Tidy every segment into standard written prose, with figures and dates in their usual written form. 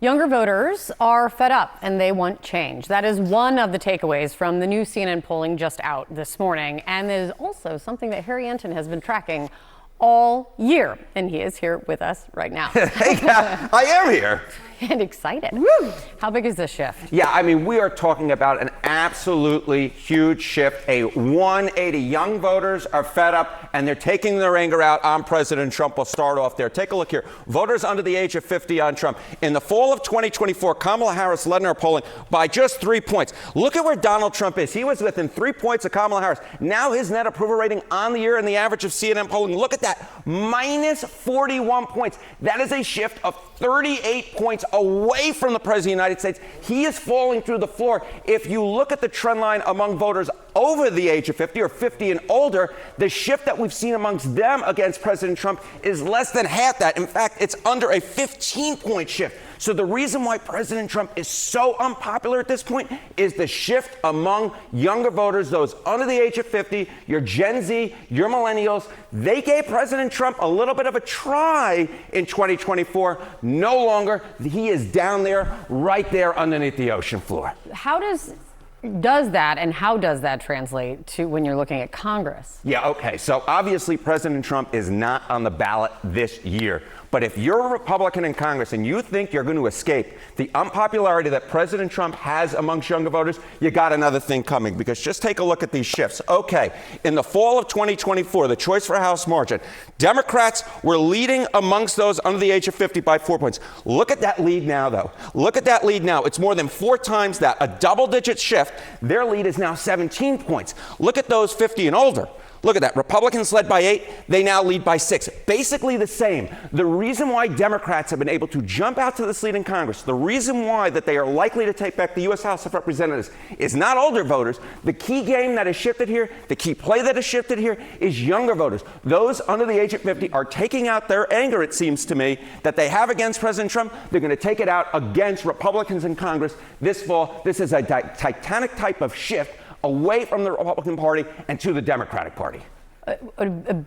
Younger voters are fed up and they want change. That is one of the takeaways from the new CNN polling just out this morning, and is also something that Harry Enten has been tracking all year, and he is here with us right now. Hey, I am here. And excited. Woo. How big is this shift? Yeah, I mean, we are talking about an absolutely huge shift, a 180. Young voters are fed up and they're taking their anger out on President Trump. We'll start off there. Take a look here. Voters under the age of 50 on Trump. In the fall of 2024, Kamala Harris led in our polling by just 3 points. Look at where Donald Trump is. He was within 3 points of Kamala Harris. Now his net approval rating on the year and the average of CNN polling, look at that, minus 41 points. That is a shift of 38 points away from the President of the United States. He is falling through the floor. If you look at the trend line among voters over the age of 50 or 50 and older, the shift that we've seen amongst them against President Trump is less than half that. In fact, it's under a 15-point shift. So the reason why President Trump is so unpopular at this point is the shift among younger voters, those under the age of 50, your Gen Z, your millennials. They gave President Trump a little bit of a try in 2024. No longer. He is down there, right there underneath the ocean floor. How does that translate to when you're looking at Congress? Yeah, okay. So obviously President Trump is not on the ballot this year. But if you're a Republican in Congress and you think you're going to escape the unpopularity that President Trump has amongst younger voters, you got another thing coming, because just take a look at these shifts. Okay, in the fall of 2024, the choice for House margin, Democrats were leading amongst those under the age of 50 by 4 points. Look at that lead now, though. Look at that lead now. It's more than 4 times that, a double-digit shift. Their lead is now 17 points. Look at those 50 and older. Look at that. Republicans led by 8. They now lead by 6. Basically the same. The reason why Democrats have been able to jump out to this lead in Congress, the reason why that they are likely to take back the U.S. House of Representatives is not older voters. The key game that has shifted here, the key play that has shifted here is younger voters. Those under the age of 50 are taking out their anger, it seems to me, that they have against President Trump. They're going to take it out against Republicans in Congress this fall. This is a titanic type of shift away from the Republican Party and to the Democratic Party. A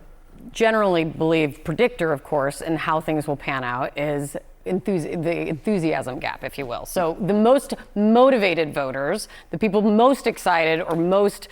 generally believed predictor, of course, in how things will pan out is the enthusiasm gap, if you will. So the most motivated voters, the people most excited or most,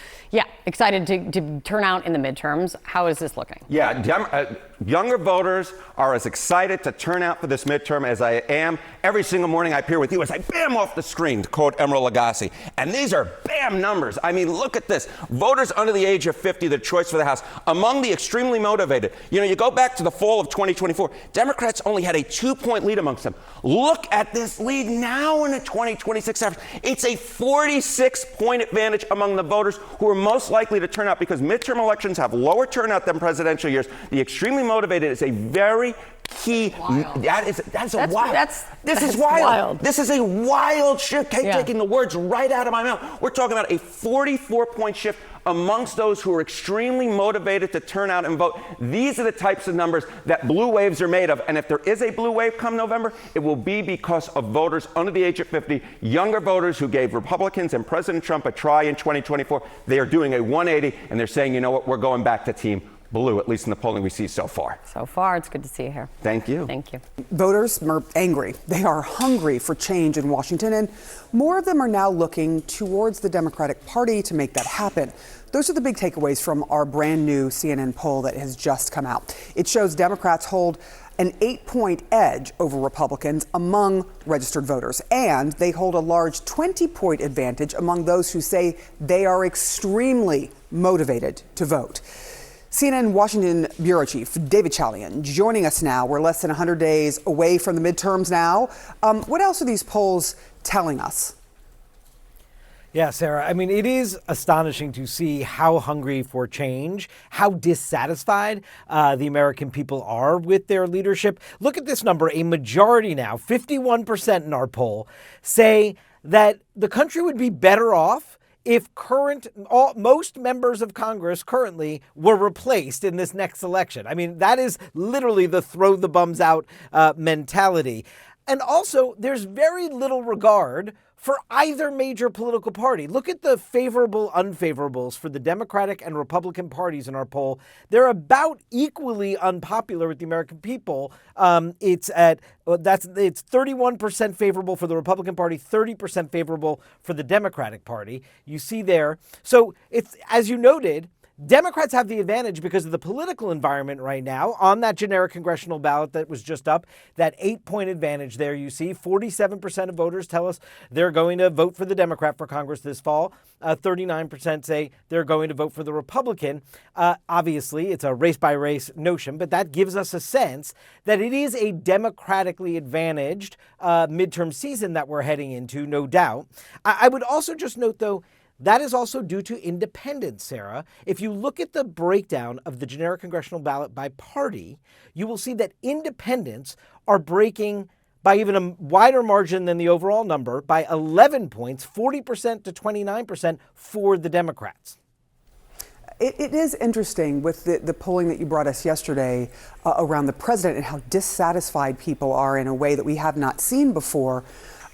excited to turn out in the midterms, how is this looking? Yeah, younger voters are as excited to turn out for this midterm as I am. Every single morning I appear with you as I bam off the screen, to quote Emeril Lagasse. And these are bam numbers. I mean, look at this. Voters under the age of 50, the choice for the House, among the extremely motivated. You know, you go back to the fall of 2024, Democrats only had a 2-point lead amongst them. Look at this lead now in the 2026 average. It's a 46-point advantage among the voters who are most likely to turn out, because midterm elections have lower turnout than presidential years. The extremely motivated is a very key. Wild. That's wild. This is wild. This is a wild shift. Taking the words right out of my mouth. We're talking about a 44-point shift amongst those who are extremely motivated to turn out and vote. These are the types of numbers that blue waves are made of. And if there is a blue wave come November, it will be because of voters under the age of 50, younger voters who gave Republicans and President Trump a try in 2024. They are doing a 180, and they're saying, you know what, we're going back to Team Blue, at least in the polling we see so far. So far, it's good to see you here. Thank you. Thank you. Voters are angry. They are hungry for change in Washington, and more of them are now looking towards the Democratic Party to make that happen. Those are the big takeaways from our brand new CNN poll that has just come out. It shows Democrats hold an 8-point edge over Republicans among registered voters, and they hold a large 20-point advantage among those who say they are extremely motivated to vote. CNN Washington Bureau Chief David Chalian joining us now. We're less than 100 days away from the midterms now. What else are these polls telling us? Yeah, Sarah, I mean, it is astonishing to see how hungry for change, how dissatisfied the American people are with their leadership. Look at this number. A majority now, 51% in our poll, say that the country would be better off if most members of Congress currently were replaced in this next election. I mean, that is literally the throw the bums out mentality. And also, there's very little regard for either major political party. Look at the favorable, unfavorables for the Democratic and Republican parties in our poll. They're about equally unpopular with the American people. It's 31% favorable for the Republican Party, 30% favorable for the Democratic Party. You see there. So it's, as you noted, Democrats have the advantage because of the political environment right now on that generic congressional ballot that was just up. That 8-point advantage there you see. 47% of voters tell us they're going to vote for the Democrat for Congress this fall. 39% say they're going to vote for the Republican. Obviously, it's a race-by-race notion, but that gives us a sense that it is a democratically advantaged midterm season that we're heading into, no doubt. I would also just note, though, that is also due to independents, Sarah. If you look at the breakdown of the generic congressional ballot by party, you will see that independents are breaking by even a wider margin than the overall number, by 11 points, 40% to 29% for the Democrats. It is interesting with the polling that you brought us yesterday around the president and how dissatisfied people are in a way that we have not seen before.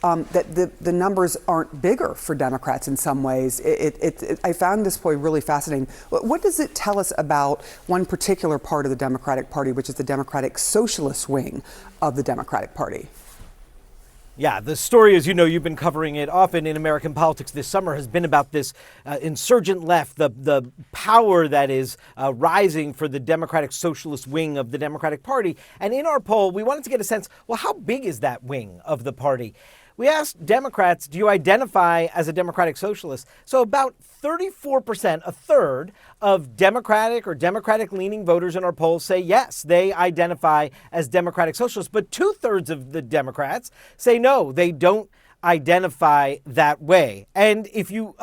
That the numbers aren't bigger for Democrats in some ways. I found this poll really fascinating. What does it tell us about one particular part of the Democratic Party, which is the Democratic Socialist wing of the Democratic Party? Yeah, the story, as you know, you've been covering it often in American politics this summer, has been about this insurgent left, the power that is rising for the Democratic Socialist wing of the Democratic Party. And in our poll, we wanted to get a sense, well, how big is that wing of the party? We asked Democrats, do you identify as a Democratic Socialist? So about 34%, a third of Democratic or Democratic-leaning voters in our polls say yes, they identify as Democratic Socialists. But 2/3 of the Democrats say no, they don't identify that way. And if you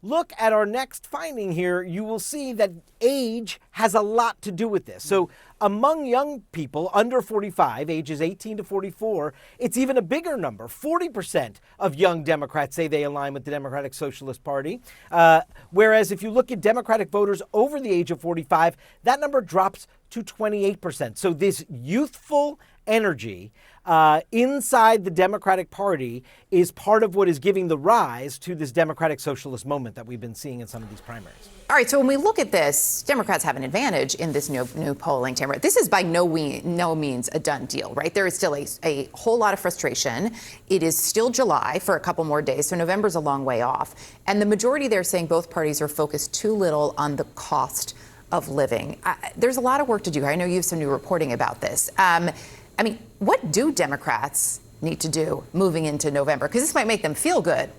look at our next finding here, you will see that age has a lot to do with this. So among young people under 45, ages 18 to 44, it's even a bigger number. 40% of young Democrats say they align with the Democratic Socialist Party. Whereas if you look at Democratic voters over the age of 45, that number drops to 28%. So this youthful energy inside the Democratic Party is part of what is giving the rise to this Democratic Socialist moment that we've been seeing in some of these primaries. All right, so when we look at this, Democrats have an advantage in this new polling, Tamara. This is by no means a done deal, right? There is still a whole lot of frustration. It is still July for a couple more days, so November's a long way off. And the majority there saying both parties are focused too little on the cost of living. There's a lot of work to do here. I know you have some new reporting about this. I mean, what do Democrats need to do moving into November? Because this might make them feel good,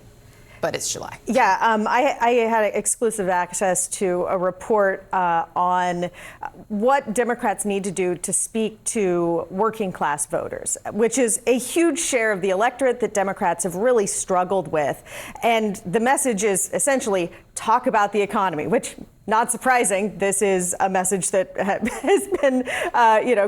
but it's July. Yeah, I had exclusive access to a report on what Democrats need to do to speak to working class voters, which is a huge share of the electorate that Democrats have really struggled with. And the message is essentially talk about the economy, which, not surprising, this is a message that has been,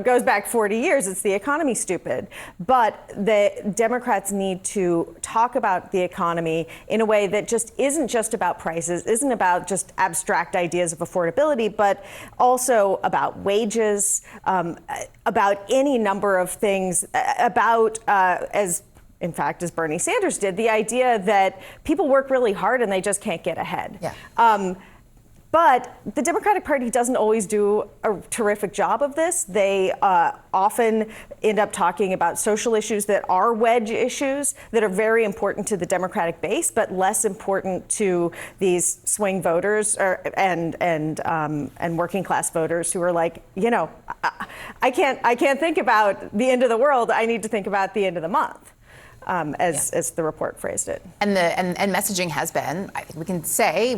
goes back 40 years. It's the economy, stupid. But the Democrats need to talk about the economy in a way that just isn't just about prices, isn't about just abstract ideas of affordability, but also about wages, about any number of things, about, as Bernie Sanders did, the idea that people work really hard and they just can't get ahead. Yeah. But the Democratic Party doesn't always do a terrific job of this. They often end up talking about social issues that are wedge issues that are very important to the Democratic base, but less important to these swing voters and working class voters who are like, I can't think about the end of the world. I need to think about the end of the month. As the report phrased it. And messaging has been, I think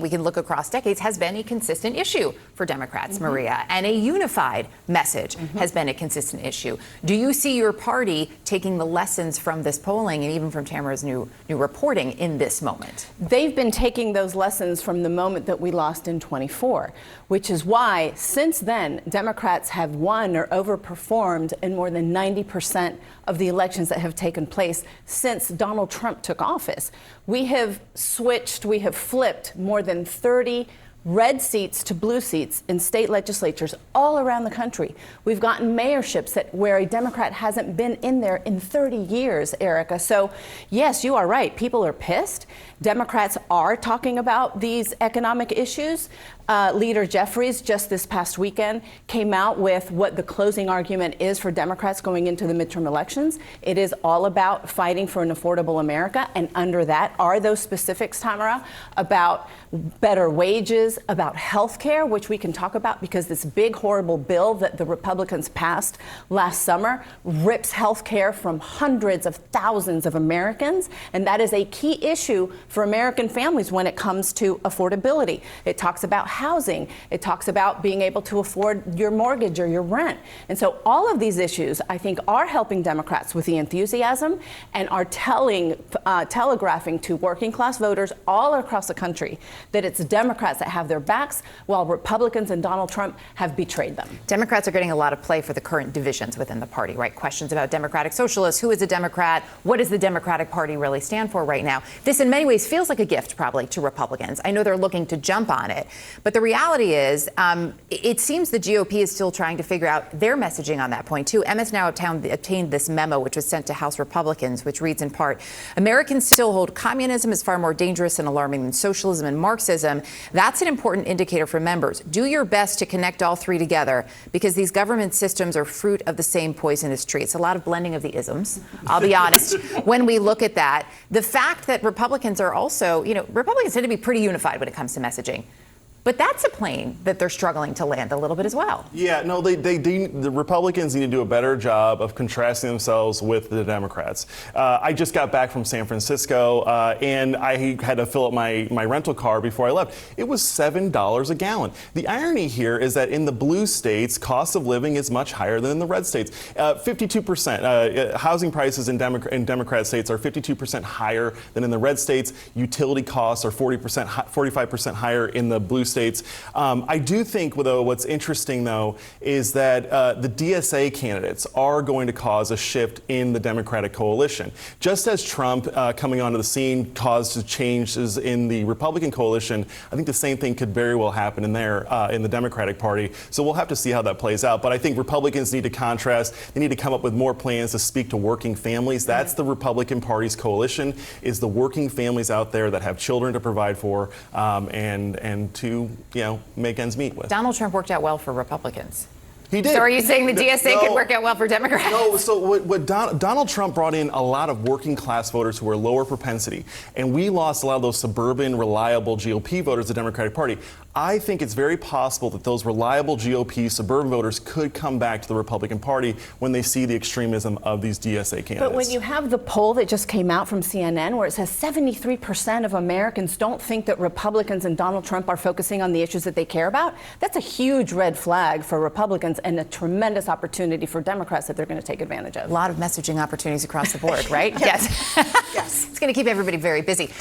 we can look across decades, has been a consistent issue for Democrats, mm-hmm. Maria, and a unified message mm-hmm. has been a consistent issue. Do you see your party taking the lessons from this polling and even from Tamara's new reporting in this moment? They've been taking those lessons from the moment that we lost in 24, which is why since then Democrats have won or overperformed in more than 90% of the elections that have taken place since Donald Trump took office. We have flipped more than 30 red seats to blue seats in state legislatures all around the country. We've gotten mayorships where a Democrat hasn't been in there in 30 years, Erica. So, yes, you are right. People are pissed. Democrats are talking about these economic issues. Leader Jeffries just this past weekend came out with what the closing argument is for Democrats going into the midterm elections. It is all about fighting for an affordable America, and under that are those specifics, Tamara, about better wages, about health care, which we can talk about because this big, horrible bill that the Republicans passed last summer rips health care from hundreds of thousands of Americans, and that is a key issue for American families when it comes to affordability. It talks about housing. It talks about being able to afford your mortgage or your rent. And so all of these issues, I think, are helping Democrats with the enthusiasm and are telegraphing to working class voters all across the country that it's Democrats that have their backs while Republicans and Donald Trump have betrayed them. Democrats are getting a lot of play for the current divisions within the party, right? Questions about Democratic Socialists. Who is a Democrat? What does the Democratic Party really stand for right now? This, in many ways, feels like a gift, probably, to Republicans. I know they're looking to jump on it. But the reality is, it seems the GOP is still trying to figure out their messaging on that point, too. MS now obtained this memo, which was sent to House Republicans, which reads in part, Americans still hold communism is far more dangerous and alarming than socialism and Marxism. That's an important indicator for members. Do your best to connect all three together because these government systems are fruit of the same poisonous tree. It's a lot of blending of the isms, I'll be honest, when we look at that. The fact that Republicans are also, Republicans tend to be pretty unified when it comes to messaging. But that's a plane that they're struggling to land a little bit as well. Yeah, no, the Republicans need to do a better job of contrasting themselves with the Democrats. I just got back from San Francisco, and I had to fill up my rental car before I left. It was $7 a gallon. The irony here is that in the blue states, cost of living is much higher than in the red states. 52%. Housing prices in Democrat states are 52% higher than in the red states. Utility costs are 45% higher in the blue states. I do think, though, what's interesting, though, is that the DSA candidates are going to cause a shift in the Democratic coalition. Just as Trump coming onto the scene caused changes in the Republican coalition, I think the same thing could very well happen in the Democratic Party. So we'll have to see how that plays out. But I think Republicans need to contrast. They need to come up with more plans to speak to working families. That's the Republican Party's coalition, is the working families out there that have children to provide for and to make ends meet with. Donald Trump worked out well for Republicans. He did. So are you saying the DSA could work out well for Democrats? No, so what Donald Trump brought in a lot of working class voters who were lower propensity, and we lost a lot of those suburban, reliable GOP voters to the Democratic Party. I think it's very possible that those reliable GOP suburban voters could come back to the Republican Party when they see the extremism of these DSA candidates. But when you have the poll that just came out from CNN where it says 73% of Americans don't think that Republicans and Donald Trump are focusing on the issues that they care about, that's a huge red flag for Republicans and a tremendous opportunity for Democrats that they're going to take advantage of. A lot of messaging opportunities across the board, right? Yes. Yes. It's going to keep everybody very busy.